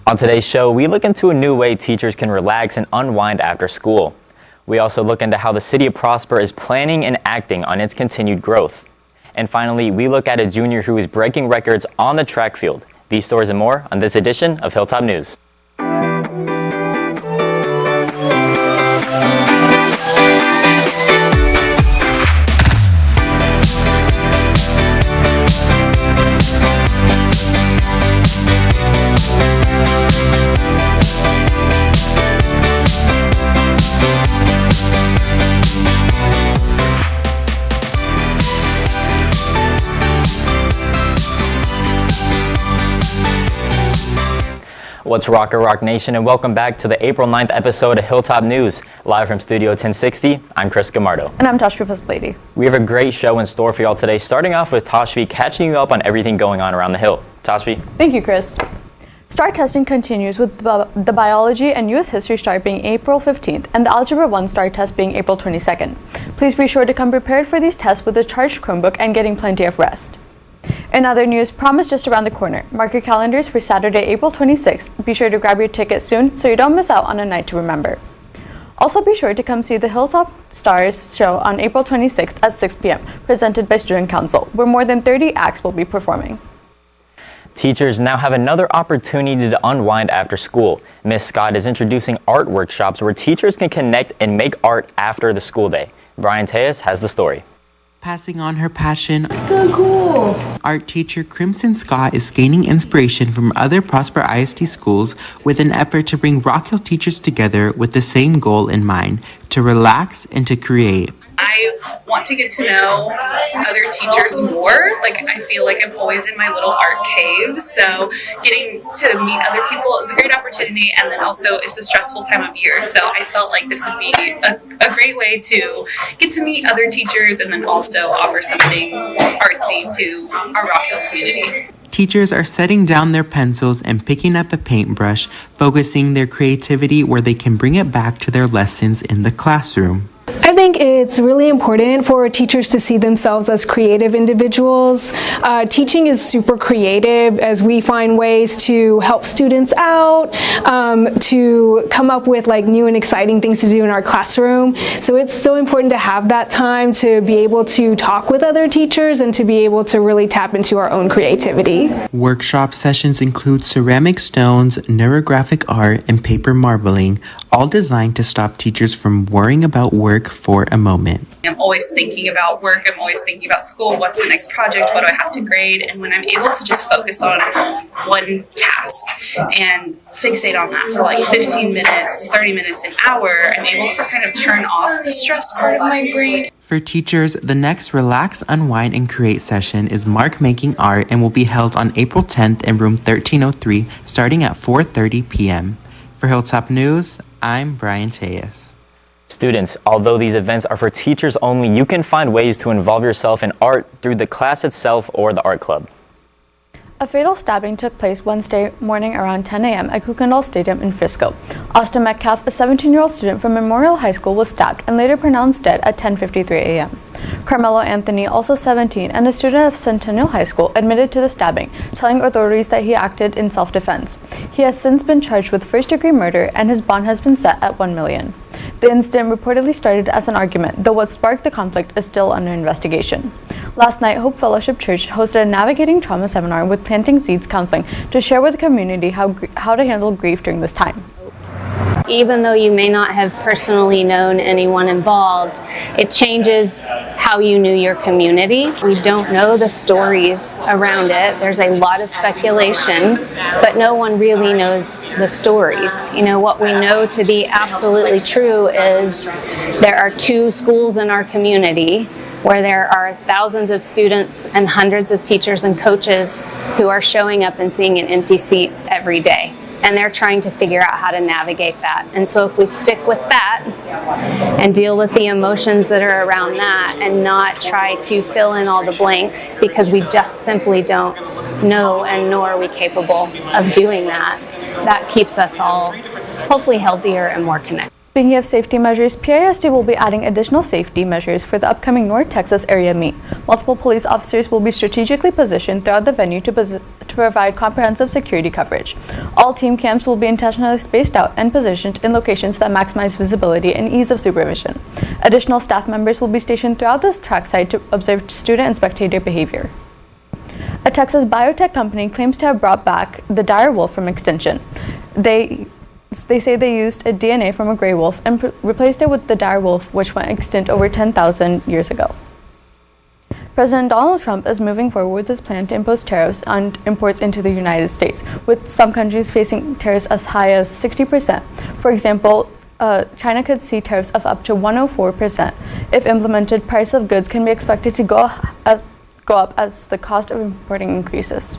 On today's show, we look into a new way teachers can relax and unwind after school. We also look into how the city of Prosper is planning and acting on its continued growth. And finally, we look at a junior who is breaking records on the track field. These stories and more on this edition of Hilltop News. What's Rock Nation, and welcome back to the April 9th episode of Hilltop News. Live from Studio 1060, I'm Chris Scamardo. And I'm Tashvi Pasupulati. We have a great show in store for y'all today, starting off with Tashvi catching you up on everything going on around the Hill. Tashvi? Thank you, Chris. STAR testing continues with the biology and U.S. history STAR being April 15th and the Algebra 1 STAR test being April 22nd. Please be sure to come prepared for these tests with a charged Chromebook and getting plenty of rest. In other news, prom is just around the corner. Mark your calendars for Saturday, April 26th. Be sure to grab your ticket soon so you don't miss out on a night to remember. Also be sure to come see the Hilltop Stars show on April 26th at 6 p.m., presented by Student Council, where more than 30 acts will be performing. Teachers now have another opportunity to unwind after school. Ms. Scott is introducing art workshops where teachers can connect and make art after the school day. Brian Tejas has the story. Passing on her passion, So cool! art teacher Crimson Scott is gaining inspiration from other Prosper ISD schools with an effort to bring Rock Hill teachers together with the same goal in mind, to relax and to create. I want to get to know other teachers more. I feel like I'm always in my little art cave. So getting to meet other people is a great opportunity. And then also it's a stressful time of year. So I felt like this would be a great way to get to meet other teachers and then also offer something artsy to our Rock Hill community. Teachers are setting down their pencils and picking up a paintbrush, focusing their creativity where they can bring it back to their lessons in the classroom. I think it's really important for teachers to see themselves as creative individuals. Teaching is super creative as we find ways to help students out, to come up with new and exciting things to do in our classroom. So it's so important to have that time to be able to talk with other teachers and to be able to really tap into our own creativity. Workshop sessions include ceramic stones, neurographic art, and paper marbling, all designed to stop teachers from worrying about work for a moment. I'm always thinking about work. I'm always thinking about school. What's the next project? What do I have to grade? And when I'm able to just focus on one task and fixate on that for 15 minutes, 30 minutes, an hour, I'm able to kind of turn off the stress part of my brain. For teachers, the next Relax, Unwind, and Create session is Mark Making Art and will be held on April 10th in room 1303 starting at 4:30 p.m. For Hilltop News, I'm Brian Tejas. Students, although these events are for teachers only, you can find ways to involve yourself in art through the class itself or the art club. A fatal stabbing took place Wednesday morning around 10 a.m. at Kukendall Stadium in Frisco. Austin Metcalf, a 17-year-old student from Memorial High School, was stabbed and later pronounced dead at 10:53 a.m. Carmelo Anthony, also 17 and a student of Centennial High School, admitted to the stabbing, telling authorities that he acted in self-defense. He has since been charged with first-degree murder and his bond has been set at $1 million. The incident reportedly started as an argument, though what sparked the conflict is still under investigation. Last night, Hope Fellowship Church hosted a Navigating Trauma seminar with Planting Seeds Counseling to share with the community how to handle grief during this time. Even though you may not have personally known anyone involved, it changes how you knew your community. We don't know the stories around it. There's a lot of speculation, but no one really knows the stories. What we know to be absolutely true is there are 2 schools in our community where there are thousands of students and hundreds of teachers and coaches who are showing up and seeing an empty seat every day. And they're trying to figure out how to navigate that. And so if we stick with that and deal with the emotions that are around that and not try to fill in all the blanks because we just simply don't know and nor are we capable of doing that, that keeps us all hopefully healthier and more connected. Speaking of safety measures, PISD will be adding additional safety measures for the upcoming North Texas area meet. Multiple police officers will be strategically positioned throughout the venue to provide comprehensive security coverage. All team camps will be intentionally spaced out and positioned in locations that maximize visibility and ease of supervision. Additional staff members will be stationed throughout this track site to observe student and spectator behavior. A Texas biotech company claims to have brought back the dire wolf from extinction. They say they used a DNA from a gray wolf and replaced it with the dire wolf, which went extinct over 10,000 years ago. President Donald Trump is moving forward with his plan to impose tariffs on imports into the United States, with some countries facing tariffs as high as 60%. For example, China could see tariffs of up to 104%. If implemented, price of goods can be expected to go up as the cost of importing increases.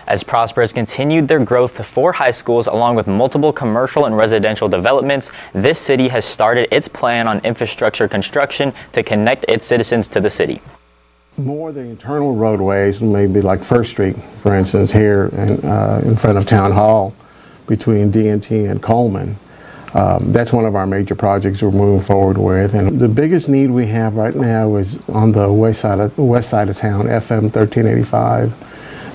As Prosper has continued their growth to 4 high schools along with multiple commercial and residential developments, this city has started its plan on infrastructure construction to connect its citizens to the city. More the internal roadways, maybe like First Street, for instance, here in front of Town Hall between D&T and Coleman. That's one of our major projects we're moving forward with. And the biggest need we have right now is on the west side of town, FM 1385.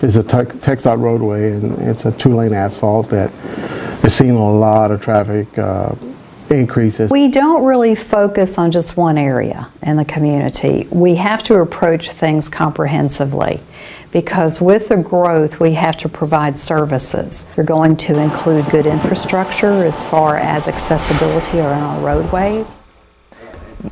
Is a TxDOT roadway, and it's a 2-lane asphalt that is seeing a lot of traffic increases. We don't really focus on just one area in the community. We have to approach things comprehensively because with the growth we have to provide services. They're going to include good infrastructure as far as accessibility around our roadways.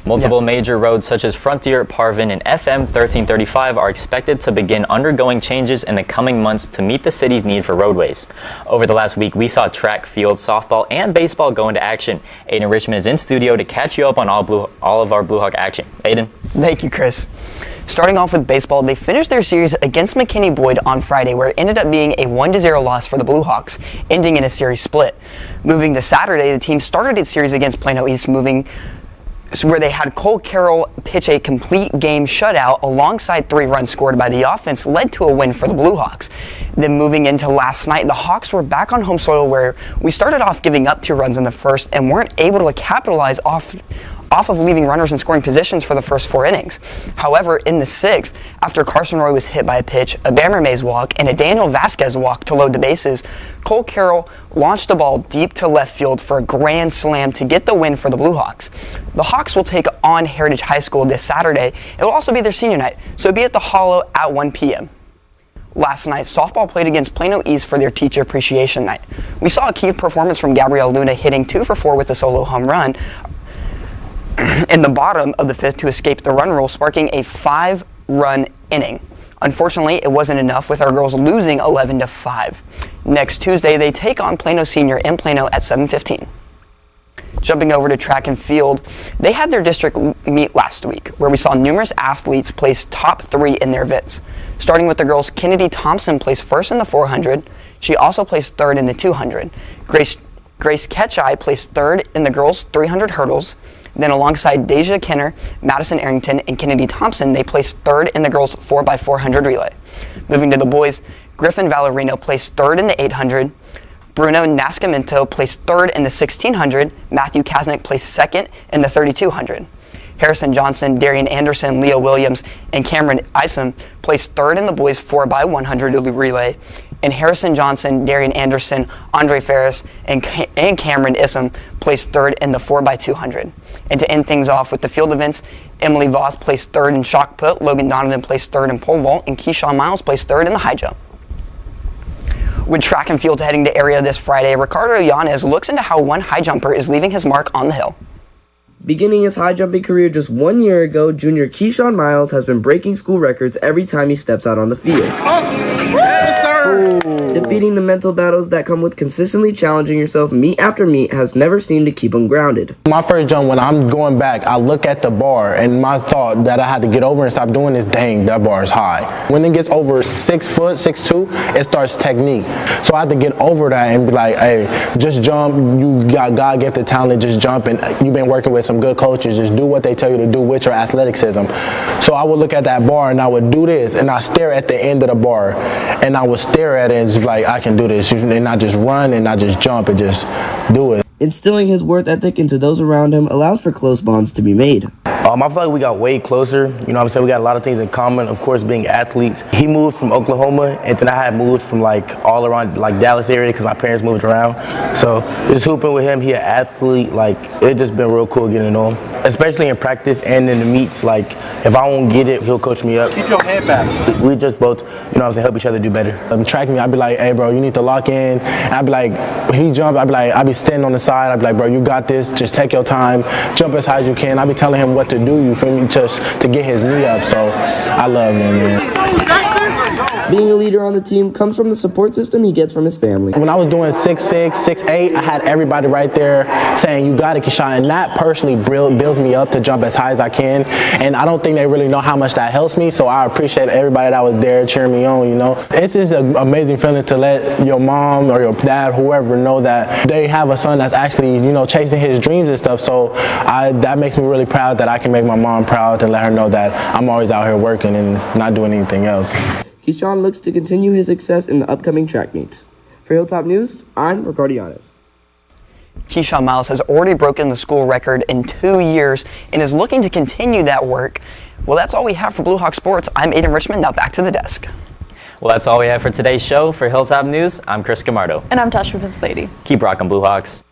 Multiple major roads such as Frontier, Parvin, and FM 1335 are expected to begin undergoing changes in the coming months to meet the city's need for roadways. Over the last week, we saw track, field, softball, and baseball go into action. Aiden Richmond is in studio to catch you up on all of our Blue Hawk action. Aiden? Thank you, Chris. Starting off with baseball, they finished their series against McKinney Boyd on Friday, where it ended up being a 1-0 loss for the Blue Hawks, ending in a series split. Moving to Saturday, the team started its series against Plano East, where they had Cole Carroll pitch a complete game shutout alongside 3 runs scored by the offense led to a win for the Blue Hawks. Then moving into last night, the Hawks were back on home soil where we started off giving up 2 runs in the first and weren't able to capitalize off of leaving runners in scoring positions for the first 4 innings. However, in the 6th, after Carson Roy was hit by a pitch, a Bammer Mays walk, and a Daniel Vasquez walk to load the bases, Cole Carroll launched the ball deep to left field for a grand slam to get the win for the Blue Hawks. The Hawks will take on Heritage High School this Saturday. It will also be their senior night, so be at the Hollow at 1 p.m. Last night, softball played against Plano East for their teacher appreciation night. We saw a key performance from Gabrielle Luna hitting 2 for 4 with a solo home run in the bottom of the 5th to escape the run rule, sparking a 5-run inning. Unfortunately, it wasn't enough, with our girls losing 11-5. Next Tuesday, they take on Plano Senior in Plano at 7:15. Jumping over to track and field, they had their district meet last week, where we saw numerous athletes place top 3 in their events. Starting with the girls, Kennedy Thompson placed 1st in the 400. She also placed 3rd in the 200. Grace Ketchai placed 3rd in the girls' 300 hurdles. Then alongside Deja Kenner, Madison Arrington, and Kennedy Thompson, they placed 3rd in the girls' 4x400 relay. Moving to the boys, Griffin Valerino placed 3rd in the 800. Bruno Nascimento placed 3rd in the 1600. Matthew Kaznick placed 2nd in the 3200. Harrison Johnson, Darian Anderson, Leo Williams, and Cameron Isom placed 3rd in the boys' 4x100 relay. And Harrison Johnson, Darian Anderson, Andre Ferris, and Cameron Isom placed 3rd in the 4x200. And to end things off with the field events, Emily Voth placed 3rd in shock put, Logan Donovan placed 3rd in pole vault, and Keyshawn Miles placed 3rd in the high jump. With track and field heading to area this Friday, Ricardo Yanez looks into how one high jumper is leaving his mark on the hill. Beginning his high jumping career just 1 year ago, junior Keyshawn Miles has been breaking school records every time he steps out on the field. Yes, sir. Defeating the mental battles that come with consistently challenging yourself meet after meet has never seemed to keep him grounded. My first jump, when I'm going back, I look at the bar and my thought that I had to get over and stop doing is, dang, that bar is high. When it gets over 6 foot, 6'2", it starts technique. So I have to get over that and be like, hey, just jump. You got God-gifted talent, just jump. And you've been working with some good coaches. Just do what they tell you to do with your athleticism. So I would look at that bar and I would do this and I stare at the end of the bar and I would stare at it and just be like, like, I can do this, and not just run and not just jump and just do it. Instilling his work ethic into those around him allows for close bonds to be made. I feel like we got way closer. You know what I'm saying? We got a lot of things in common, of course, being athletes. He moved from Oklahoma, and then I had moved from like all around like Dallas area because my parents moved around. So just hooping with him, he an athlete, like it just been real cool getting to know him. Especially in practice and in the meets, like if I won't get it, he'll coach me up. Keep your head back. We just both, you know what I'm saying, help each other do better. Track me, I'd be like, hey bro, you need to lock in. And I'd be like, he jump, I'd be standing on the side, I'd be like, bro, you got this, just take your time, jump as high as you can. I'd be telling him what to do, you feel me, just to get his knee up. So I love him, man. Being a leader on the team comes from the support system he gets from his family. When I was doing 6'6", 6'8", I had everybody right there saying, you got it, Keyshawn, and that personally builds me up to jump as high as I can, and I don't think they really know how much that helps me, so I appreciate everybody that was there cheering me on, you know. It's just an amazing feeling to let your mom or your dad, whoever, know that they have a son that's actually, you know, chasing his dreams and stuff, so that makes me really proud that I can make my mom proud and let her know that I'm always out here working and not doing anything else. Keyshawn looks to continue his success in the upcoming track meets. For Hilltop News, I'm Ricardianes. Keyshawn Miles has already broken the school record in 2 years and is looking to continue that work. Well, that's all we have for Blue Hawk Sports. I'm Aiden Richmond. Now back to the desk. Well, that's all we have for today's show. For Hilltop News, I'm Chris Scamardo. And I'm Tashvi. Keep rocking, Blue Hawks.